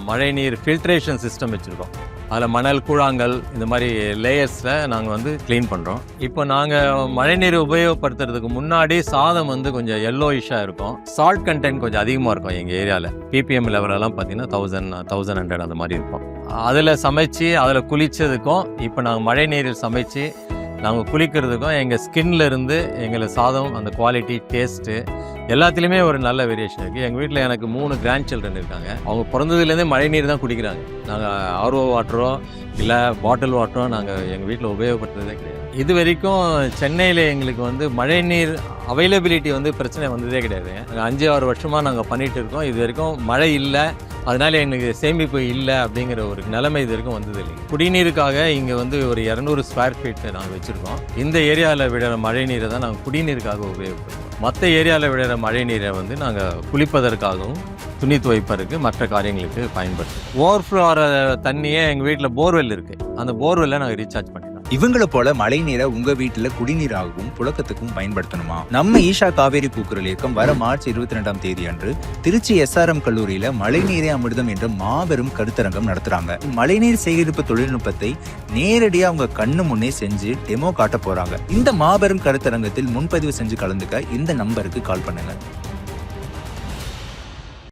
மழைநீர் filtration system வச்சுருக்கோம். அதில் மணல், கூழாங்கல் இந்த மாதிரி லேயர்ஸில் நாங்கள் வந்து க்ளீன் பண்ணுறோம். இப்போ நாங்கள் மழைநீர் உபயோகப்படுத்துறதுக்கு முன்னாடி சாதம் வந்து கொஞ்சம் yellowish-ஆ இருக்கும். சால்ட் கண்டென்ட் கொஞ்சம் அதிகமாக இருக்கும் எங்கள் ஏரியாவில். பிபிஎம் லெவலெல்லாம் பார்த்தீங்கன்னா 1100 அந்த மாதிரி இருக்கும். அதில் சமைச்சு அதில் குளித்ததுக்கும் இப்போ நாங்கள் மழைநீரில் சமைச்சு நாங்கள் குளிக்கிறதுக்கும் எங்கள் ஸ்கின்ல இருந்து எங்களுக்கு சாதம் அந்த குவாலிட்டி, டேஸ்ட்டு எல்லாத்துலேயுமே ஒரு நல்ல வேரியேஷன் இருக்குது. எங்கள் வீட்டில் எனக்கு 3 கிராண்ட் சில்ட்ரன் இருக்காங்க. அவங்க பிறந்ததுலேருந்தே மழை நீர் தான் குடிக்கிறாங்க. நாங்கள் ஆர்ஓ வாட்டரோ இல்லை பாட்டில் வாட்டரோ நாங்கள் எங்கள் வீட்டில் உபயோகப்படுத்துறதே கிடையாது. இது வரைக்கும் சென்னையில் எங்களுக்கு வந்து மழைநீர் அவைலபிலிட்டி வந்து பிரச்சனை வந்ததே கிடையாது. நாங்கள் 5-6 வருஷமாக நாங்கள் பண்ணிகிட்டு இருக்கோம். இது வரைக்கும் மழை இல்லை, அதனால எங்களுக்கு சேமிப்பு இல்லை அப்படிங்கிற ஒரு நிலைமை இது வரைக்கும் வந்தது இல்லைங்க. குடிநீருக்காக இங்கே வந்து ஒரு 200 ஸ்கொயர் ஃபீட் நாங்கள் வச்சுருக்கோம். இந்த ஏரியாவில் விடுற மழை நீரை தான் நாங்கள் குடிநீருக்காக உபயோகப்படுத்துவோம். மற்ற ஏரியாவில் விடுற மழை நீரை வந்து நாங்கள் குளிப்பதற்காகவும் துணி துவைப்பதற்கு மற்ற காரியங்களுக்கு பயன்படுத்துவோம். ஓவர்ஃப்ளோ ஆகிற தண்ணியே எங்கள் வீட்டில் போர்வெல் இருக்குது. அந்த போர்வெல்லை நாங்கள் ரீசார்ஜ் பண்ணிடுவோம். இவங்களை போல மழை நீரை உங்க வீட்டுல குடிநீராகவும் புழக்கத்துக்கும் பயன்படுத்தணுமா? நம்ம ஈஷா காவேரி கூக்குரல் இயக்கம் வர மார்ச் 22ஆம் தேதி அன்று திருச்சி SRM கல்லூரியில மழைநீரே அமிர்தம் என்ற மாபெரும் கருத்தரங்கம் நடத்துறாங்க. மழைநீர் சேகரிப்பு தொழில்நுட்பத்தை நேரடியா அவங்க கண்ணு முன்னே செஞ்சு டெமோ காட்ட போறாங்க. இந்த மாபெரும் கருத்தரங்கத்தில் முன்பதிவு செஞ்சு கலந்துக்க இந்த நம்பருக்கு கால் பண்ணுங்க.